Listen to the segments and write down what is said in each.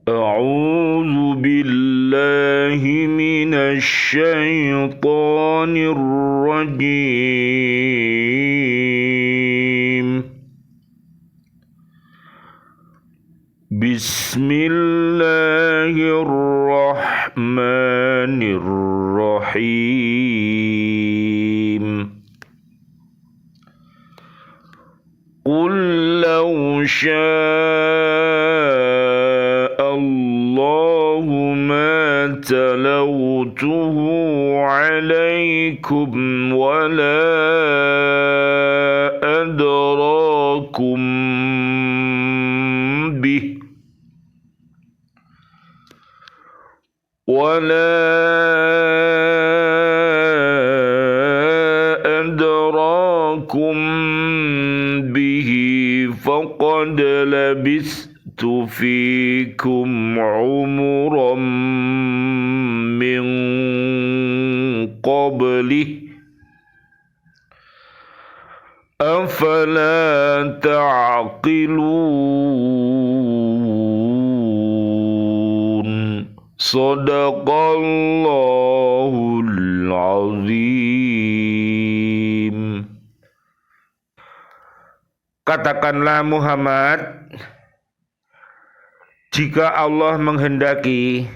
أعوذ بالله من الشيطان الرجيم. بسم الله الرحمن الرحيم. قل لو شاء الله ما تلوته عليكم ولا أدراكم به فقد لبثت فيكم عمرا من قبله أفلا تعقلون. Sadaqallahul azim. Katakanlah Muhammad, jika Allah menghendaki,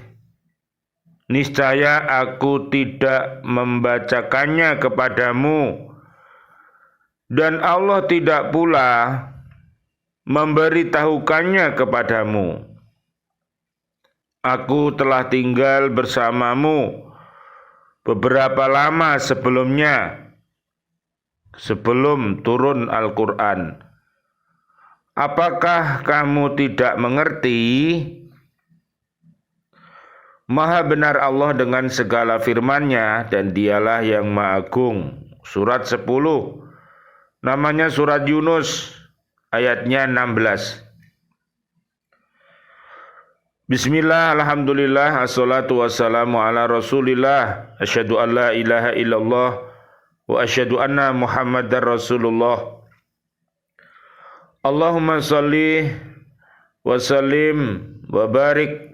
niscaya aku tidak membacakannya kepadamu, dan Allah tidak pula memberitahukannya kepadamu. Aku telah tinggal bersamamu beberapa lama sebelum turun Al-Quran. Apakah kamu tidak mengerti? Maha benar Allah dengan segala firman-Nya, dan Dialah yang Maha Agung. Surat 10, namanya surat Yunus, ayatnya 16. Bismillah, alhamdulillah, assalatu wassalamu ala rasulillah, asyhadu an la ilaha illallah, wa asyhadu anna muhammadar rasulullah. Allahumma salli wa sallim wa barik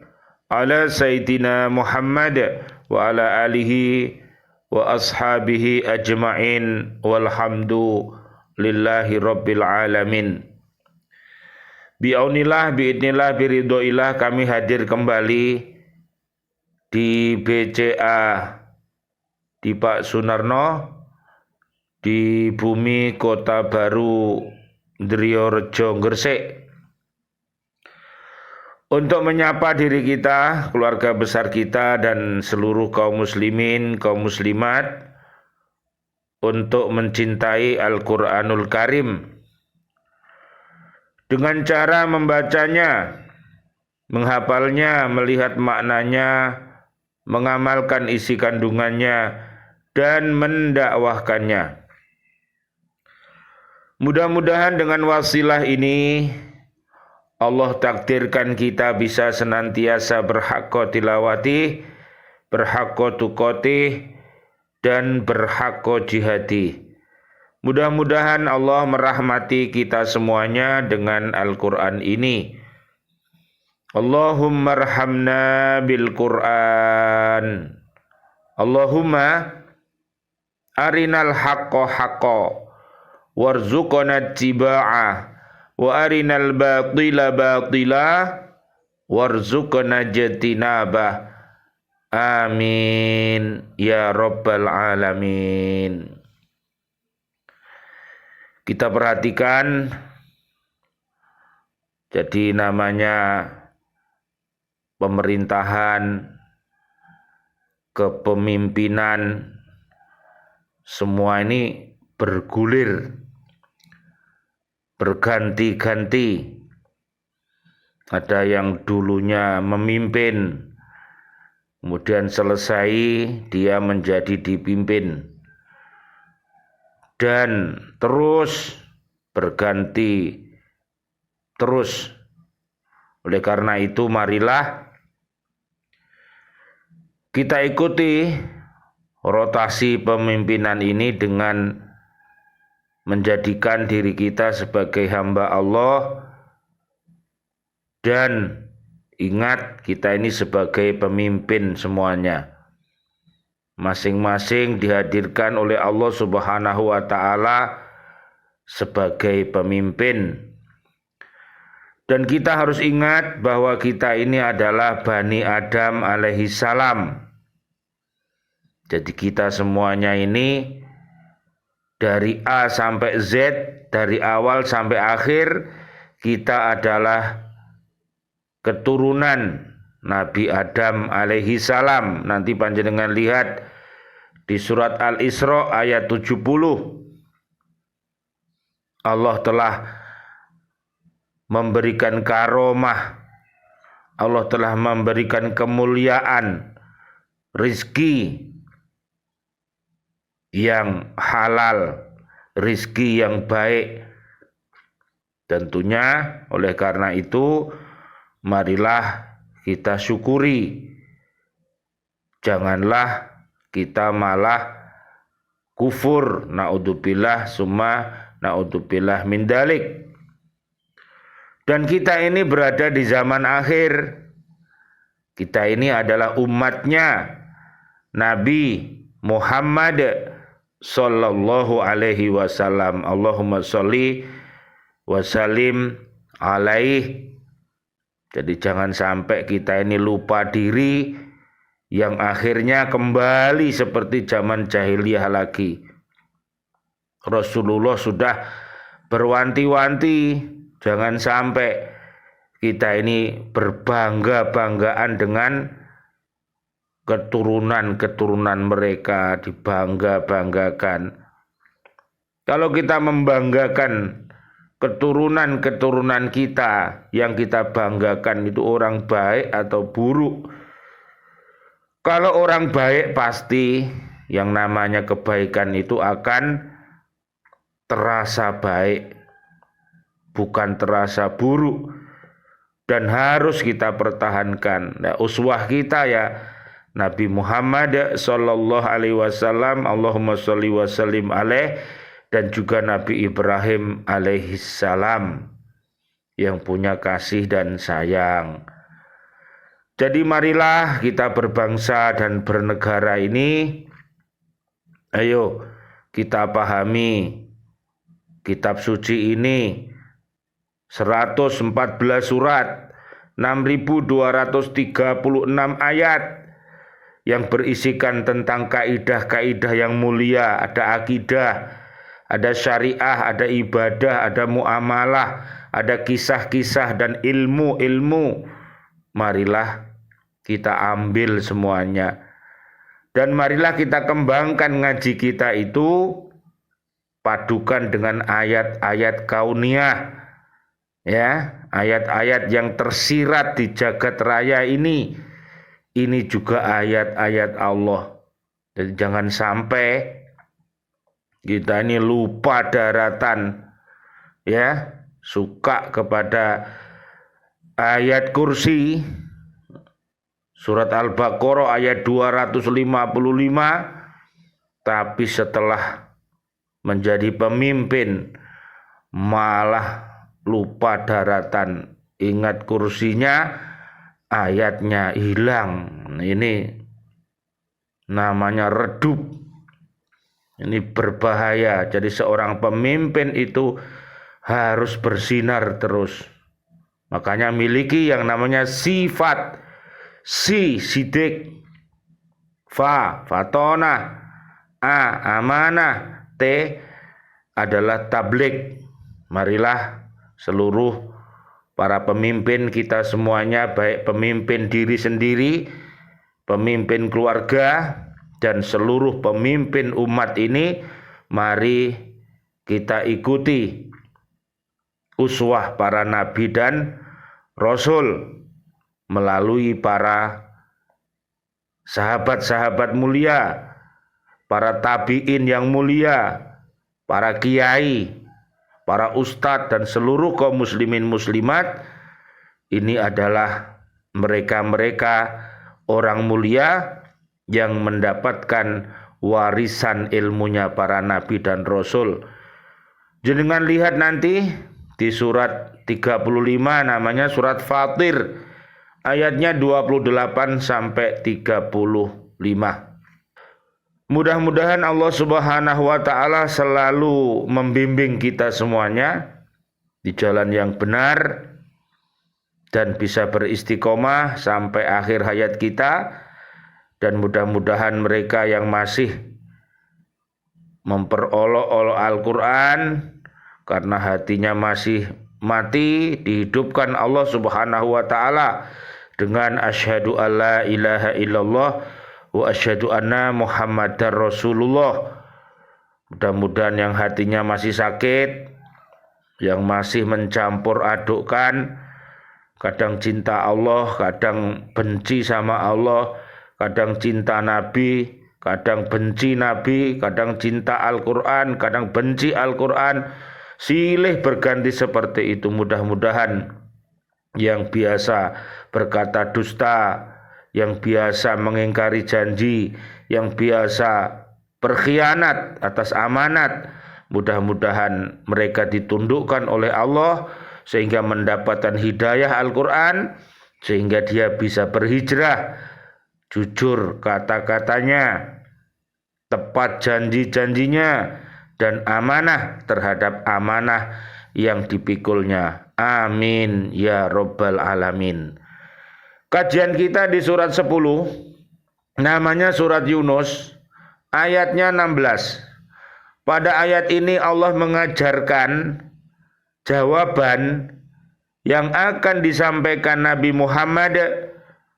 ala sayyidina Muhammad wa ala alihi wa ashabihi ajma'in, walhamdu lillahi rabbil alamin. Bi'aunillah, bi'idnillah, biridhoillah, kami hadir kembali di BCA di Pak Sunarno, di bumi Kota Baru Driorejo, Gresik, untuk menyapa diri kita, keluarga besar kita, dan seluruh kaum muslimin, kaum muslimat, untuk mencintai Al-Quranul Karim dengan cara membacanya, menghafalnya, melihat maknanya, mengamalkan isi kandungannya, dan mendakwahkannya. Mudah-mudahan dengan wasilah ini Allah takdirkan kita bisa senantiasa berhaqqa tilawati, berhaqqa tuqati, dan berhaqqa jihadi. Mudah-mudahan Allah merahmati kita semuanya dengan Al-Quran ini. Allahumma arhamna bil Quran. Allahumma arinal haqqa haqqa warzuqna tiba'ah, wa arinal batila batila warzuqna jatinabah. Amin ya rabbal alamin. Kita perhatikan, jadi namanya pemerintahan, kepemimpinan, semua ini bergulir, berganti-ganti. Ada yang dulunya memimpin, kemudian selesai dia menjadi dipimpin, dan terus berganti terus. Oleh karena itu, marilah kita ikuti rotasi pemimpinan ini dengan menjadikan diri kita sebagai hamba Allah dan Ingat, kita ini sebagai pemimpin semuanya. Masing-masing dihadirkan oleh Allah Subhanahu wa Ta'ala sebagai pemimpin. Dan kita harus ingat bahwa kita ini adalah Bani Adam alaihi salam. Jadi kita semuanya ini dari A sampai Z, dari awal sampai akhir, kita adalah keturunan Nabi Adam alaihi salam. Nanti panjenengan lihat di surat Al-Isra ayat 70. Allah telah memberikan karomah, Allah telah memberikan kemuliaan, rizki yang halal, rizki yang baik. Tentunya oleh karena itu marilah kita syukuri. Janganlah kita malah kufur, naudzubillah summa naudzubillah min dalik. Dan kita ini berada di zaman akhir. Kita ini adalah umatnya Nabi Muhammad sallallahu alaihi wasallam. Allahumma sholli wa sallim alaihi. Jadi jangan sampai kita ini lupa diri, yang akhirnya kembali seperti zaman jahiliyah lagi. Rasulullah sudah berwanti-wanti, jangan sampai kita ini berbangga-banggaan dengan keturunan-keturunan mereka, dibangga-banggakan. Kalau kita membanggakan keturunan-keturunan kita, yang kita banggakan itu orang baik atau buruk. Kalau orang baik pasti yang namanya kebaikan itu akan terasa baik, bukan terasa buruk, dan harus kita pertahankan. Nah, uswah kita ya Nabi Muhammad sallallahu alaihi wasallam, Allahumma sholli wa sallim alaih, dan juga Nabi Ibrahim alaihi salam yang punya kasih dan sayang. Jadi marilah kita berbangsa dan bernegara ini, ayo kita pahami kitab suci ini 114 surat, 6.236 ayat yang berisikan tentang kaidah-kaidah yang mulia. Ada akidah, ada syariah, ada ibadah, ada muamalah, ada kisah-kisah dan ilmu-ilmu. Marilah kita ambil semuanya. Dan marilah kita kembangkan ngaji kita itu padukan dengan ayat-ayat kauniyah. Ya, ayat-ayat yang tersirat di jagat raya ini juga ayat-ayat Allah. Jadi jangan sampai kita ini lupa daratan, ya, suka kepada ayat kursi, surat Al-Baqarah ayat 255, tapi setelah menjadi pemimpin malah lupa daratan, ingat kursinya, ayatnya hilang. Ini namanya redup. Ini berbahaya. Jadi seorang pemimpin itu harus bersinar terus. Makanya miliki yang namanya sifat. Sidik. Fatona. Amanah. T adalah tabligh. Marilah seluruh para pemimpin kita semuanya, baik pemimpin diri sendiri, pemimpin keluarga, dan seluruh pemimpin umat ini, mari kita ikuti uswah para nabi dan rasul melalui para sahabat-sahabat mulia, para tabi'in yang mulia, para kiai, para ustadz, dan seluruh kaum muslimin muslimat. Ini adalah mereka-mereka orang mulia yang mendapatkan warisan ilmunya para nabi dan rasul. Jenengan lihat nanti di surat 35, namanya surat Fatir, ayatnya 28 sampai 35. Mudah-mudahan Allah Subhanahu wa taala selalu membimbing kita semuanya di jalan yang benar dan bisa beristiqomah sampai akhir hayat kita, dan mudah-mudahan mereka yang masih memperolok-olok Al-Quran karena hatinya masih mati, dihidupkan Allah Subhanahu wa taala dengan asyhadu alla ilaha illallah wa asyhadu anna Muhammadar Rasulullah. Mudah-mudahan yang hatinya masih sakit, yang masih mencampur adukkan, kadang cinta Allah, kadang benci sama Allah, kadang cinta Nabi, kadang benci Nabi, kadang cinta Al-Quran, kadang benci Al-Quran, silih berganti seperti itu. Mudah-mudahan yang biasa berkata dusta, yang biasa mengingkari janji, yang biasa berkhianat atas amanat, mudah-mudahan mereka ditundukkan oleh Allah sehingga mendapatkan hidayah Al-Quran, sehingga dia bisa berhijrah, jujur kata-katanya, tepat janji-janjinya, dan amanah terhadap amanah yang dipikulnya. Amin ya Rabbal Alamin. Kajian kita di surat 10, namanya surat Yunus, ayatnya 16. Pada ayat ini Allah mengajarkan jawaban yang akan disampaikan Nabi Muhammad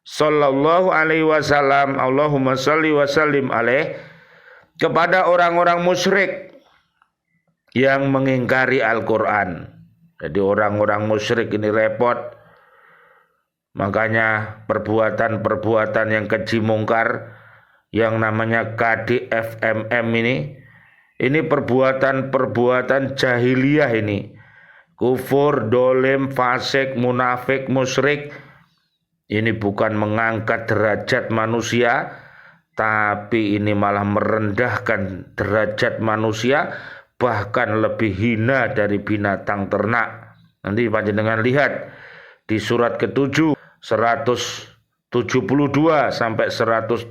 sallallahu alaihi wasallam, Allahumma shalli wa sallim alaih, kepada orang-orang musyrik yang mengingkari Al-Quran. Jadi orang-orang musyrik ini repot. Makanya perbuatan-perbuatan yang keji mungkar yang namanya KDFMM ini perbuatan-perbuatan jahiliyah ini. Kufur, dolim, fasik, munafik, musyrik. Ini bukan mengangkat derajat manusia, tapi ini malah merendahkan derajat manusia, bahkan lebih hina dari binatang ternak. Nanti panjenengan lihat di surat ke-7 172 sampai 179,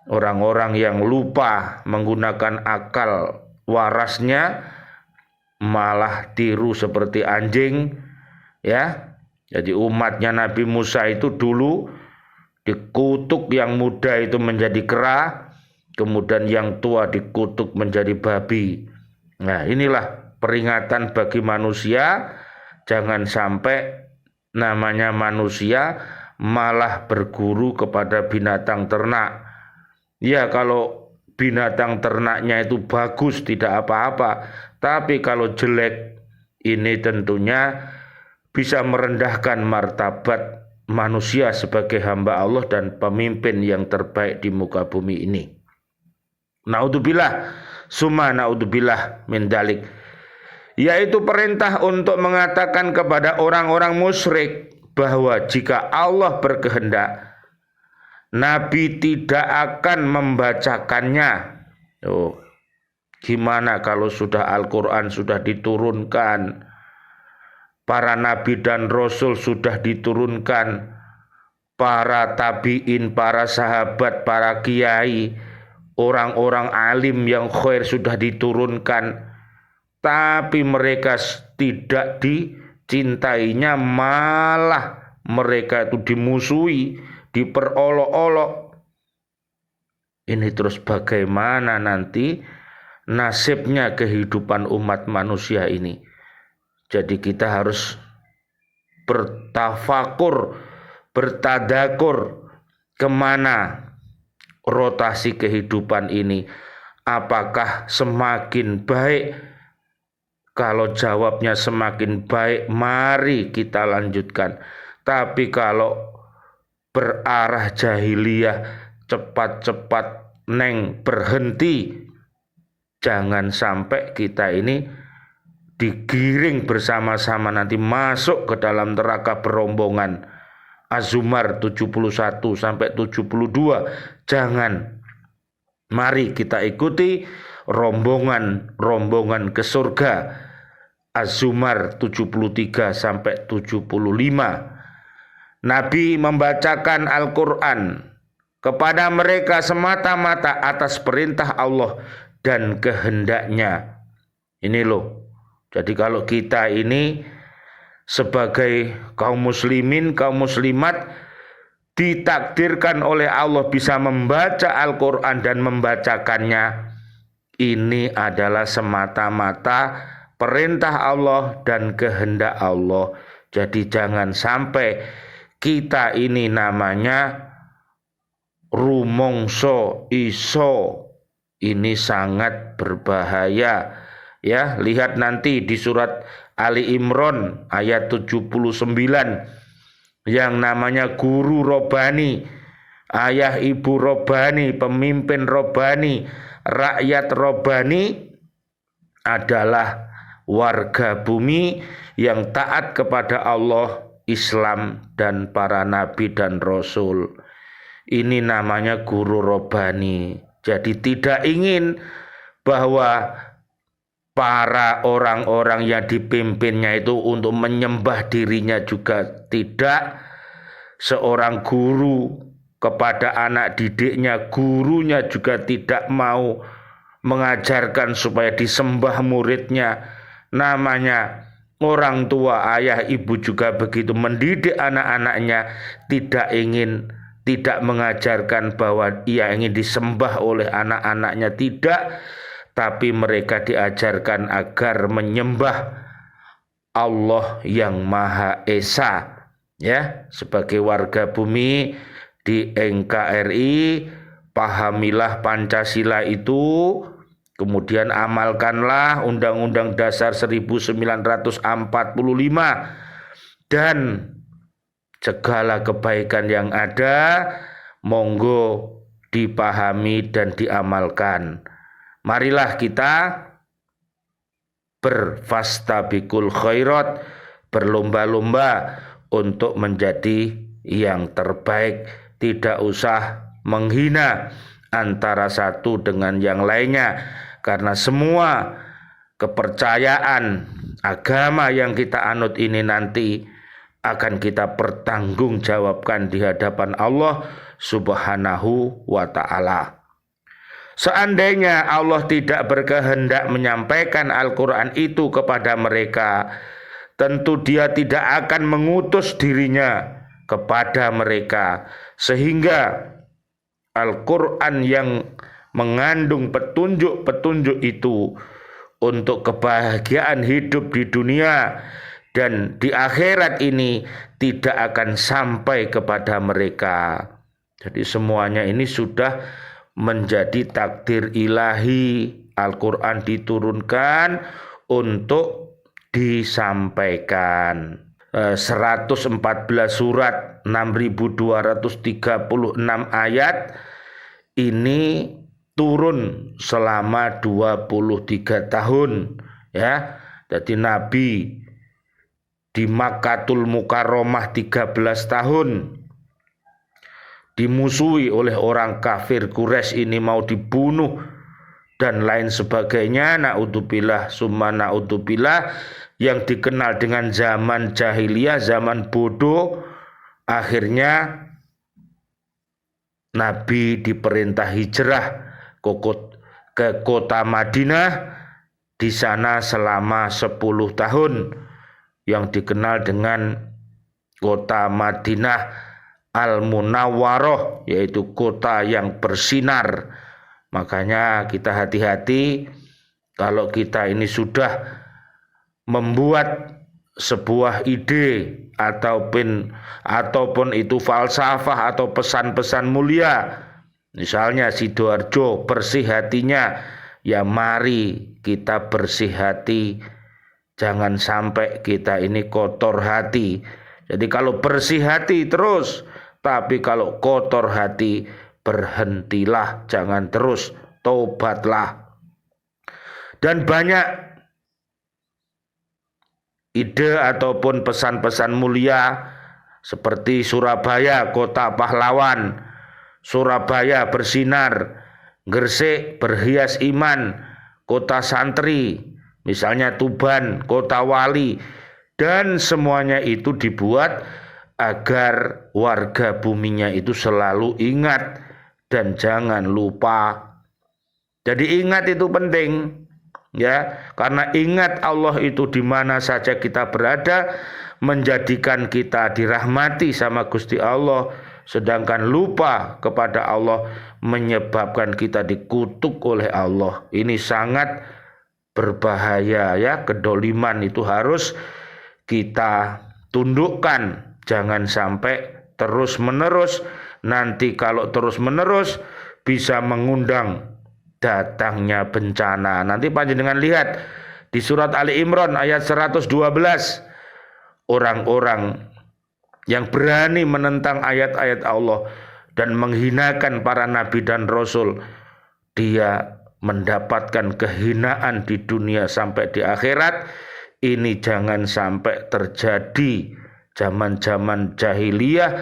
orang-orang yang lupa menggunakan akal warasnya malah tiru seperti anjing, ya. Jadi umatnya Nabi Musa itu dulu dikutuk yang muda itu menjadi kera, kemudian yang tua dikutuk menjadi babi. Nah, inilah peringatan bagi manusia, jangan sampai namanya manusia malah berguru kepada binatang ternak. Ya, kalau binatang ternaknya itu bagus tidak apa-apa, tapi kalau jelek ini tentunya bisa merendahkan martabat manusia sebagai hamba Allah dan pemimpin yang terbaik di muka bumi ini. Naudzubillah, summa naudzubillah min dalik. Yaitu perintah untuk mengatakan kepada orang-orang musyrik bahwa jika Allah berkehendak, Nabi tidak akan membacakannya. Gimana kalau sudah Al-Quran sudah diturunkan, para nabi dan rasul sudah diturunkan, para tabiin, para sahabat, para kiai, orang-orang alim yang khair sudah diturunkan, tapi mereka tidak dicintainya, malah mereka itu dimusuhi, diperolok-olok. Ini terus bagaimana nanti nasibnya kehidupan umat manusia ini? Jadi kita harus bertafakur, bertadakur kemana rotasi kehidupan ini. Apakah semakin baik? Kalau jawabnya semakin baik, mari kita lanjutkan. Tapi kalau berarah jahiliyah, cepat-cepat neng berhenti. Jangan sampai kita ini digiring bersama-sama nanti masuk ke dalam neraka berombongan. Az-Zumar 71 sampai 72. Jangan. Mari kita ikuti rombongan ke surga. Az-Zumar 73 sampai 75. Nabi membacakan Al-Quran kepada mereka semata-mata atas perintah Allah dan kehendaknya. Ini loh. Jadi kalau kita ini sebagai kaum muslimin, kaum muslimat ditakdirkan oleh Allah bisa membaca Al-Quran dan membacakannya, ini adalah semata-mata perintah Allah dan kehendak Allah. Jadi jangan sampai kita ini namanya rumongso iso, ini sangat berbahaya. Ya, lihat nanti di surat Ali Imran ayat 79 yang namanya guru robani, ayah ibu robani, pemimpin robani, rakyat robani adalah warga bumi yang taat kepada Allah, Islam, dan para nabi dan rasul. Ini namanya guru robani. Jadi tidak ingin bahwa para orang-orang yang dipimpinnya itu untuk menyembah dirinya juga tidak. Seorang guru kepada anak didiknya, gurunya juga tidak mau mengajarkan supaya disembah muridnya. Namanya orang tua, ayah ibu juga begitu mendidik anak-anaknya, tidak mengajarkan bahwa ia ingin disembah oleh anak-anaknya, tidak, tapi mereka diajarkan agar menyembah Allah yang Maha Esa. Ya, sebagai warga bumi di NKRI, pahamilah Pancasila itu, kemudian amalkanlah Undang-Undang Dasar 1945 dan segala kebaikan yang ada monggo dipahami dan diamalkan. Marilah kita berfastabiqul khairat, berlomba-lomba untuk menjadi yang terbaik. Tidak usah menghina antara satu dengan yang lainnya, karena semua kepercayaan agama yang kita anut ini nanti akan kita pertanggungjawabkan di hadapan Allah Subhanahu wa ta'ala. Seandainya Allah tidak berkehendak menyampaikan Al-Quran itu kepada mereka, tentu Dia tidak akan mengutus dirinya kepada mereka, sehingga Al-Quran yang mengandung petunjuk-petunjuk itu untuk kebahagiaan hidup di dunia dan di akhirat ini tidak akan sampai kepada mereka. Jadi semuanya ini sudah menjadi takdir ilahi. Al-Quran diturunkan untuk disampaikan. 114 surat, 6.236 ayat ini turun selama 23 tahun, ya. Jadi Nabi di Makkatul Mukarramah 13 tahun, dimusuhi oleh orang kafir Quraisy, ini mau dibunuh dan lain sebagainya, naudzubillah summa naudzubillah, yang dikenal dengan zaman jahiliyah, zaman bodoh. Akhirnya Nabi diperintah hijrah ke kota Madinah, di sana selama 10 tahun, yang dikenal dengan kota Madinah Al-Munawwaroh, yaitu kota yang bersinar. Makanya kita hati-hati kalau kita ini sudah membuat sebuah ide ataupun itu falsafah atau pesan-pesan mulia. Misalnya Sidoarjo bersih hatinya, ya mari kita bersih hati. Jangan sampai kita ini kotor hati. Jadi kalau bersih hati terus, tapi kalau kotor hati berhentilah, jangan terus, tobatlah. Dan banyak ide ataupun pesan-pesan mulia seperti Surabaya kota pahlawan, Surabaya bersinar, Gresik berhias iman, kota santri, misalnya Tuban kota wali, dan semuanya itu dibuat agar warga buminya itu selalu ingat dan jangan lupa. Jadi ingat itu penting, ya, karena ingat Allah itu di mana saja kita berada menjadikan kita dirahmati sama Gusti Allah, sedangkan lupa kepada Allah menyebabkan kita dikutuk oleh Allah. Ini sangat berbahaya, ya. Kedoliman itu harus kita tundukkan, jangan sampai terus menerus. Nanti kalau terus menerus bisa mengundang datangnya bencana. Nanti panjenengan lihat di surat Ali Imran ayat 112, orang-orang yang berani menentang ayat-ayat Allah dan menghinakan para nabi dan rasul, dia mendapatkan kehinaan di dunia sampai di akhirat. Ini jangan sampai terjadi zaman-zaman jahiliyah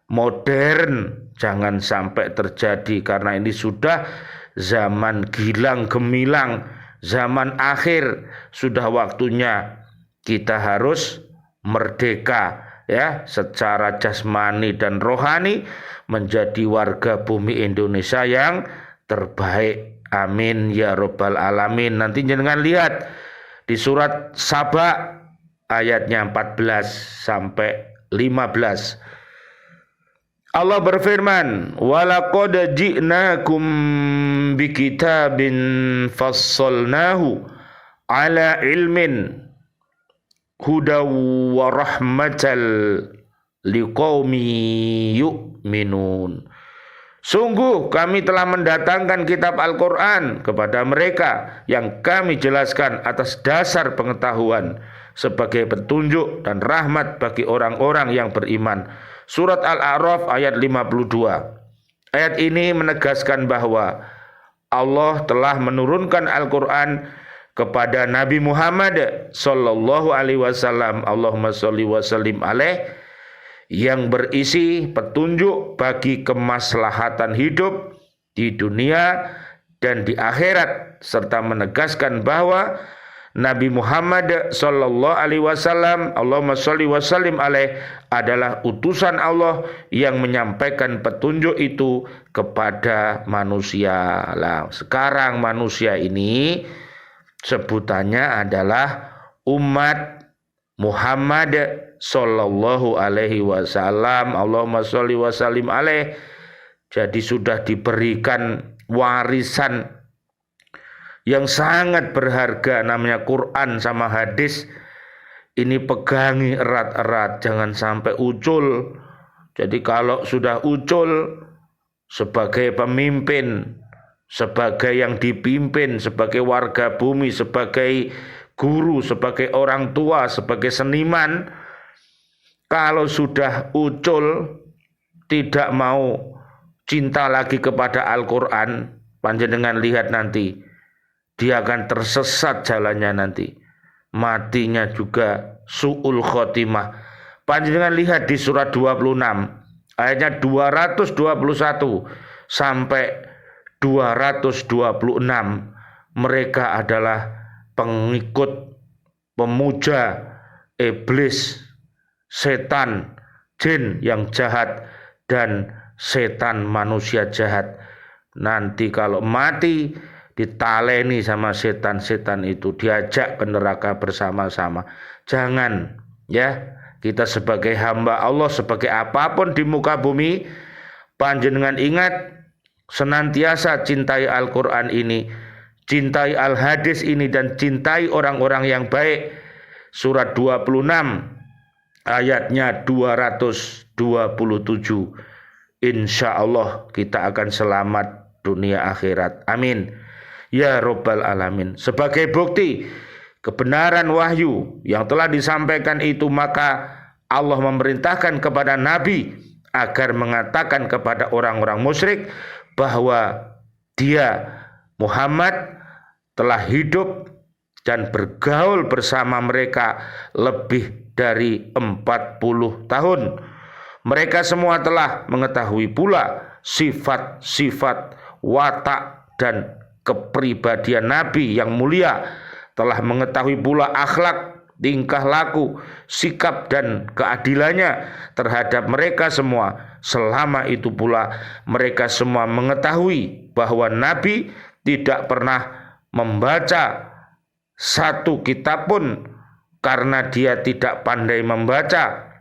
modern, jangan sampai terjadi, karena ini sudah zaman gilang gemilang, zaman akhir. Sudah waktunya kita harus merdeka, ya, secara jasmani dan rohani, menjadi warga bumi Indonesia yang terbaik. Amin ya robbal alamin. Nanti jangan lihat di surat Saba ayatnya 14 sampai 15. Allah berfirman, "Walaqad ji'nakum bikitabin fassalnahu ala ilmin hudaw wa rahmatal liqaumi yu'minun." Sungguh kami telah mendatangkan kitab Al-Quran kepada mereka yang kami jelaskan atas dasar pengetahuan sebagai petunjuk dan rahmat bagi orang-orang yang beriman. Surat Al-A'raf ayat 52. Ayat ini menegaskan bahwa Allah telah menurunkan Al-Quran kepada Nabi Muhammad sallallahu alaihi wasallam, Allahumma sholli wa sallim alaih, yang berisi petunjuk bagi kemaslahatan hidup di dunia dan di akhirat, serta menegaskan bahwa Nabi Muhammad sallallahu alaihi wasallam, Allahumma sholli wa sallim alaih, adalah utusan Allah yang menyampaikan petunjuk itu kepada manusia. Nah, sekarang manusia ini sebutannya adalah umat Muhammad sallallahu alaihi wasallam, Allahumma sholli wa sallim alaih. Jadi sudah diberikan warisan yang sangat berharga, namanya Quran sama hadis. Ini pegangi erat-erat, jangan sampai ucul. Jadi kalau sudah ucul sebagai pemimpin, sebagai yang dipimpin, sebagai warga bumi, sebagai guru, sebagai orang tua, sebagai seniman, kalau sudah ucul tidak mau cinta lagi kepada Al-Quran, panjenengan lihat nanti dia akan tersesat jalannya, nanti matinya juga su'ul khotimah. Panjenengan lihat di surat 26 ayatnya 221 sampai 226. Mereka adalah pengikut pemuja iblis, setan, jin yang jahat, dan setan manusia jahat. Nanti kalau mati ditaleni sama setan-setan itu, diajak ke neraka bersama-sama. Jangan, ya, kita sebagai hamba Allah, sebagai apapun di muka bumi, panjenengan ingat senantiasa cintai Al-Quran ini, cintai Al-Hadis ini, dan cintai orang-orang yang baik. Surat 26 ayatnya 227. Insya Allah kita akan selamat dunia akhirat. Amin ya robbal alamin. Sebagai bukti kebenaran wahyu yang telah disampaikan itu, maka Allah memerintahkan kepada Nabi agar mengatakan kepada orang-orang musyrik bahwa dia Muhammad telah hidup dan bergaul bersama mereka lebih dari 40 tahun. Mereka semua telah mengetahui pula sifat-sifat, watak, dan kepribadian Nabi yang mulia, telah mengetahui pula akhlak tingkah laku, sikap dan keadilannya terhadap mereka semua. Selama itu pula mereka semua mengetahui bahwa Nabi tidak pernah membaca satu kitab pun karena dia tidak pandai membaca,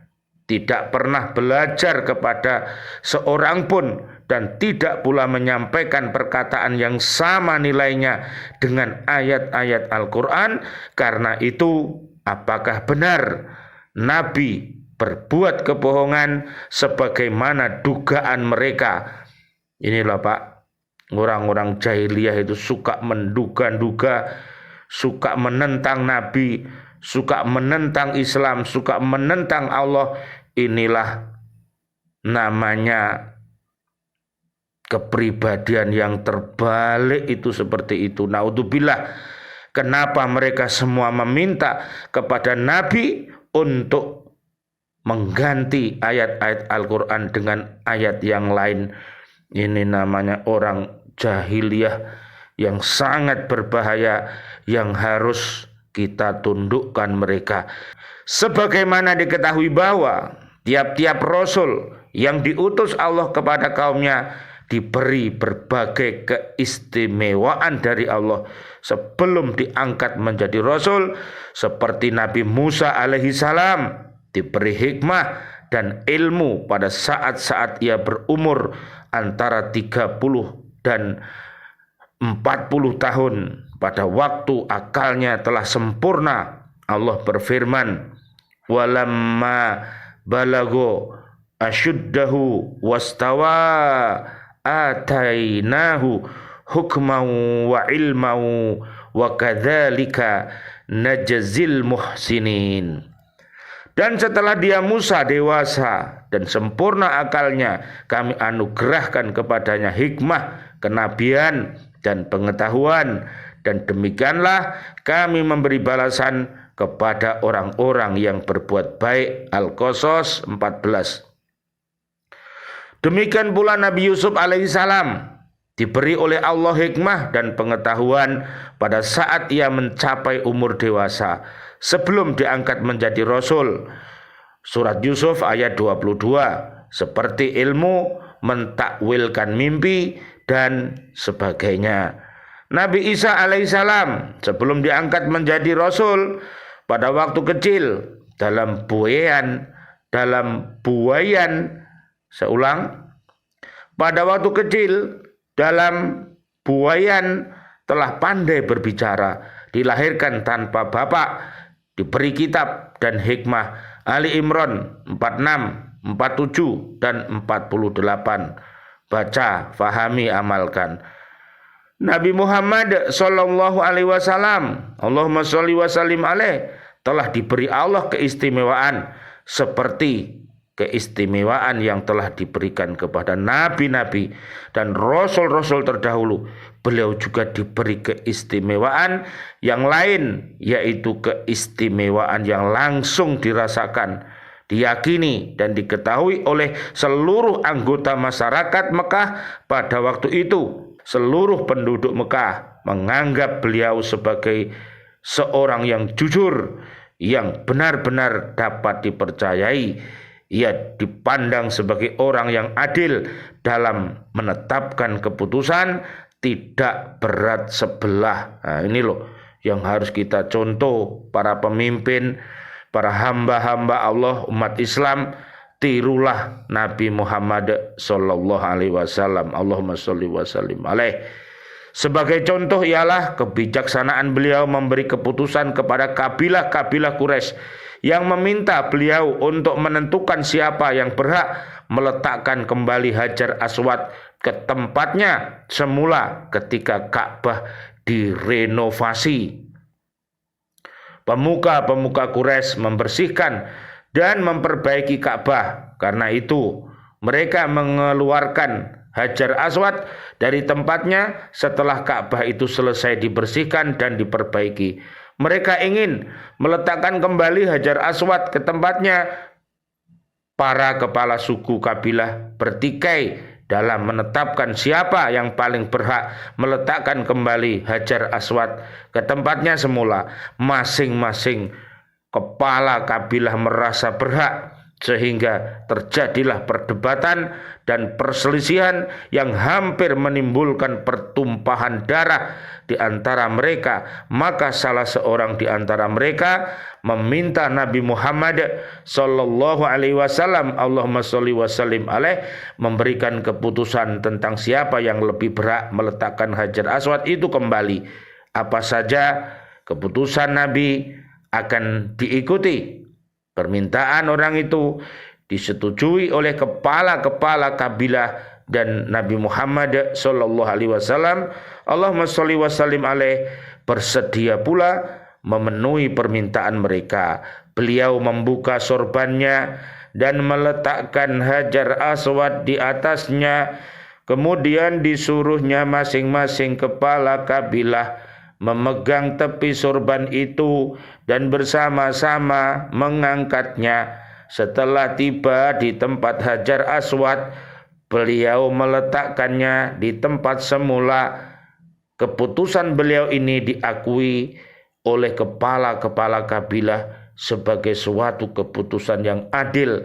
tidak pernah belajar kepada seorang pun, dan tidak pula menyampaikan perkataan yang sama nilainya dengan ayat-ayat Al-Quran. Karena itu, apakah benar Nabi berbuat kebohongan sebagaimana dugaan mereka? Inilah Pak, orang-orang jahiliyah itu suka menduga-duga, suka menentang Nabi, suka menentang Islam, suka menentang Allah. Inilah namanya kepribadian yang terbalik itu seperti itu. Naudzubillah. Kenapa mereka semua meminta kepada Nabi untuk mengganti ayat-ayat Al-Quran dengan ayat yang lain? Ini namanya orang jahiliyah yang sangat berbahaya, yang harus kita tundukkan mereka. Sebagaimana diketahui bahwa tiap-tiap rasul yang diutus Allah kepada kaumnya diberi berbagai keistimewaan dari Allah sebelum diangkat menjadi rasul. Seperti Nabi Musa alaihi salam diberi hikmah dan ilmu pada saat-saat ia berumur antara 30 dan 40 tahun. Pada waktu akalnya telah sempurna, Allah berfirman, walamma balago asyuddahu wastawa atainahu hukmau wa ilmau wa kadzalika najzil muhsinin. Dan setelah dia Musa dewasa dan sempurna akalnya, kami anugerahkan kepadanya hikmah, kenabian dan pengetahuan, dan demikianlah kami memberi balasan kepada orang-orang yang berbuat baik. Al-Qasas 14. Demikian pula Nabi Yusuf alaihissalam diberi oleh Allah hikmah dan pengetahuan pada saat ia mencapai umur dewasa sebelum diangkat menjadi rasul. Surat Yusuf ayat 22. Seperti ilmu mentakwilkan mimpi dan sebagainya. Nabi Isa alaihissalam sebelum diangkat menjadi rasul pada waktu kecil dalam buayan, pada waktu kecil dalam buayan telah pandai berbicara, dilahirkan tanpa bapak, diberi kitab dan hikmah. Ali Imran 46, 47 dan 48. Baca, fahami, amalkan. Nabi Muhammad sallallahu alaihi wasallam, Allahumma sholli wa sallim alaih, telah diberi Allah keistimewaan seperti keistimewaan yang telah diberikan kepada nabi-nabi dan rasul-rasul terdahulu. Beliau juga diberi keistimewaan yang lain, yaitu keistimewaan yang langsung dirasakan, diyakini dan diketahui oleh seluruh anggota masyarakat Mekah pada waktu itu. Seluruh penduduk Mekah menganggap beliau sebagai seorang yang jujur, yang benar-benar dapat dipercayai. Ia dipandang sebagai orang yang adil dalam menetapkan keputusan, tidak berat sebelah. Nah, ini loh yang harus kita contoh para pemimpin, para hamba-hamba Allah umat Islam. Tirulah Nabi Muhammad sallallahu alaihi wasallam. Allahumma sholli wa sallim alaih. Sebagai contoh ialah kebijaksanaan beliau memberi keputusan kepada kabilah-kabilah Quraisy yang meminta beliau untuk menentukan siapa yang berhak meletakkan kembali Hajar Aswad ke tempatnya semula ketika Ka'bah direnovasi. Pemuka-pemuka Quraisy membersihkan dan memperbaiki Ka'bah. Karena itu mereka mengeluarkan Hajar Aswad dari tempatnya setelah Ka'bah itu selesai dibersihkan dan diperbaiki. Mereka ingin meletakkan kembali Hajar Aswad ke tempatnya. Para kepala suku kabilah bertikai dalam menetapkan siapa yang paling berhak meletakkan kembali Hajar Aswad ke tempatnya semula. Masing-masing kepala kabilah merasa berhak, sehingga terjadilah perdebatan dan perselisihan yang hampir menimbulkan pertumpahan darah di antara mereka. Maka salah seorang di antara mereka meminta Nabi Muhammad sallallahu alaihi wasallam, Allahumma sholli wa sallim alaih, memberikan keputusan tentang siapa yang lebih berhak meletakkan Hajar Aswad itu kembali. Apa saja keputusan Nabi akan diikuti. Permintaan orang itu disetujui oleh kepala-kepala kabilah dan Nabi Muhammad sallallahu alaihi wasallam, Allahumma sholli wa sallim alaih, bersedia pula memenuhi permintaan mereka. Beliau membuka sorbannya dan meletakkan Hajar Aswad di atasnya. Kemudian disuruhnya masing-masing kepala kabilah memegang tepi sorban itu dan bersama-sama mengangkatnya. Setelah tiba di tempat Hajar Aswad, beliau meletakkannya di tempat semula. Keputusan beliau ini diakui oleh kepala-kepala kabilah sebagai suatu keputusan yang adil,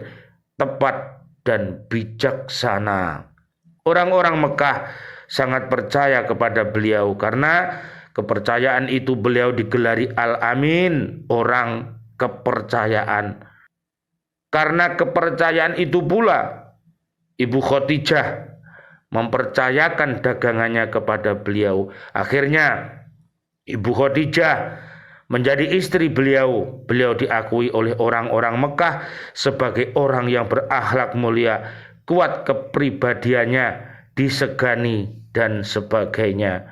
tepat, dan bijaksana. Orang-orang Mekah sangat percaya kepada beliau karena kepercayaan itu beliau digelari Al-Amin, orang kepercayaan. Karena kepercayaan itu pula Ibu Khadijah mempercayakan dagangannya kepada beliau. Akhirnya Ibu Khadijah menjadi istri beliau. Beliau diakui oleh orang-orang Mekah sebagai orang yang berakhlak mulia, kuat kepribadiannya, disegani, dan sebagainya.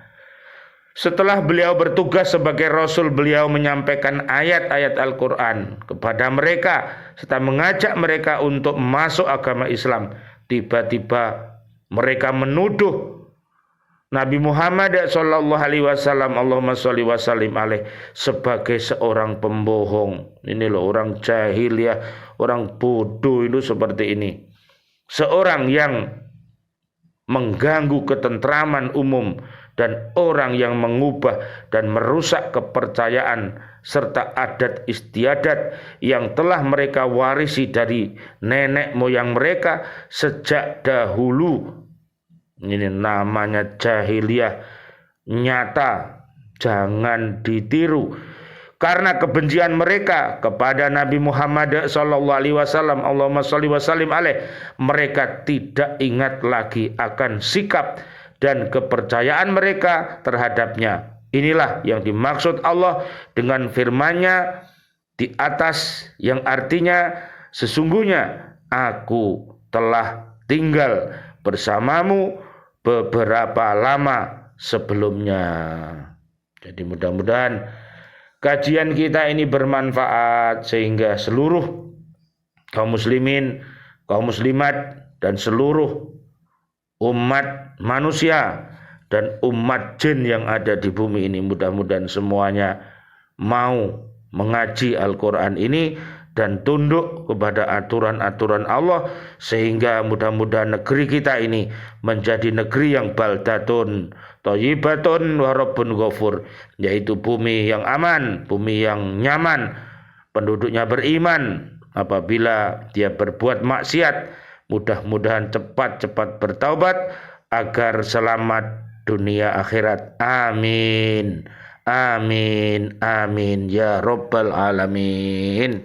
Setelah beliau bertugas sebagai Rasul, beliau menyampaikan ayat-ayat Al-Quran kepada mereka serta mengajak mereka untuk masuk agama Islam. Tiba-tiba mereka menuduh Nabi Muhammad sallallahu alaihi wasallam, Allahumma sholli wa sallim alaih, sebagai seorang pembohong. Ini loh orang jahiliyah, orang bodoh itu seperti ini. Seorang yang mengganggu ketentraman umum dan orang yang mengubah dan merusak kepercayaan serta adat istiadat yang telah mereka warisi dari nenek moyang mereka sejak dahulu. Ini namanya jahiliyah nyata, jangan ditiru. Karena kebencian mereka kepada Nabi Muhammad sallallahu alaihi wasallam, Allahumma sholli wa sallim alaih, mereka tidak ingat lagi akan sikap dan kepercayaan mereka terhadapnya. Inilah yang dimaksud Allah dengan firman-Nya di atas, yang artinya sesungguhnya aku telah tinggal bersamamu beberapa lama sebelumnya. Jadi mudah-mudahan kajian kita ini bermanfaat sehingga seluruh kaum muslimin, kaum muslimat, dan seluruh umat manusia dan umat jin yang ada di bumi ini, mudah-mudahan semuanya mau mengaji Al-Quran ini dan tunduk kepada aturan-aturan Allah, sehingga mudah-mudahan negeri kita ini menjadi negeri yang baldatun thayyibatun wa rabbun ghafur, yaitu bumi yang aman, bumi yang nyaman, penduduknya beriman. Apabila dia berbuat maksiat, mudah-mudahan cepat-cepat bertaubat agar selamat dunia akhirat. Amin. Amin. Amin. Ya Rabbal Alamin.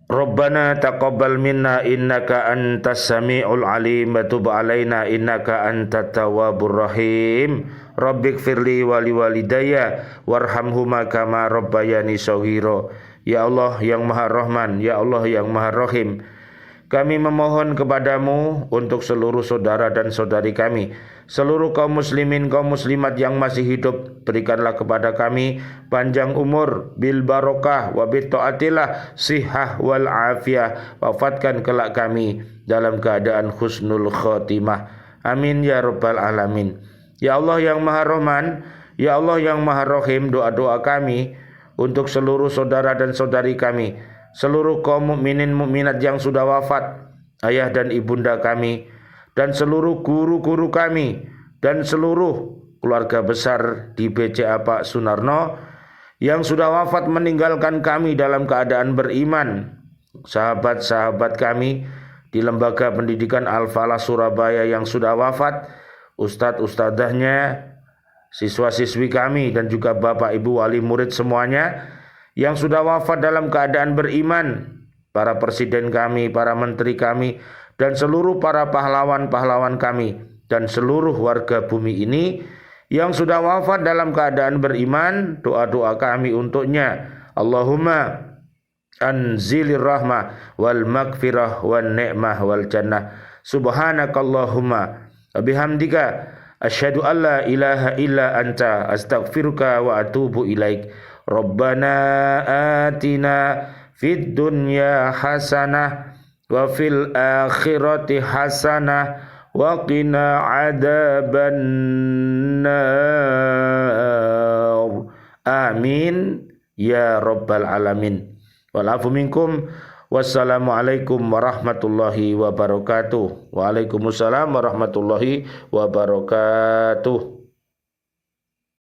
Rabbana taqabbal minna innaka antas sami'ul alim wa tub alaina innaka antat tawwabur rahim. Rabbighfirli wa liwalidayya warhamhuma kama rabbayani shaghira. Ya Allah yang Maha Rahman, ya Allah yang Maha Rahim, kami memohon kepadamu untuk seluruh saudara dan saudari kami, seluruh kaum muslimin, kaum muslimat yang masih hidup. Berikanlah kepada kami panjang umur, bil barokah, wa bit taatillah, sihah wal afiyah. Wafatkan kelak kami dalam keadaan husnul khotimah. Amin ya Rabbal Alamin. Ya Allah yang Maha Rahman, ya Allah yang Maha Rahim, doa-doa kami untuk seluruh saudara dan saudari kami, seluruh kaum mukminin mukminat yang sudah wafat, ayah dan ibunda kami, dan seluruh guru-guru kami, dan seluruh keluarga besar di BCA Pak Sunarno yang sudah wafat meninggalkan kami dalam keadaan beriman, sahabat-sahabat kami di Lembaga Pendidikan Al-Falah Surabaya yang sudah wafat, ustadz-ustadzahnya, siswa-siswi kami, dan juga bapak ibu wali murid semuanya yang sudah wafat dalam keadaan beriman, para presiden kami, para menteri kami, dan seluruh para pahlawan-pahlawan kami, dan seluruh warga bumi ini yang sudah wafat dalam keadaan beriman. Doa-doa kami untuknya, Allahumma anzilir rahmah wal magfirah wan ni'mah wal jannah, subhanakallahumma wa bihamdika asyhadu an la ilaha illa anta astaghfiruka wa atubu ilaik. Rabbana atina fid dunya hasanah wa fil akhirati hasanah wa qina adzaban nar. Amin ya rabbal alamin. Walafu minkum. Wassalamualaikum warahmatullahi wabarakatuh. Waalaikumsalam warahmatullahi wabarakatuh.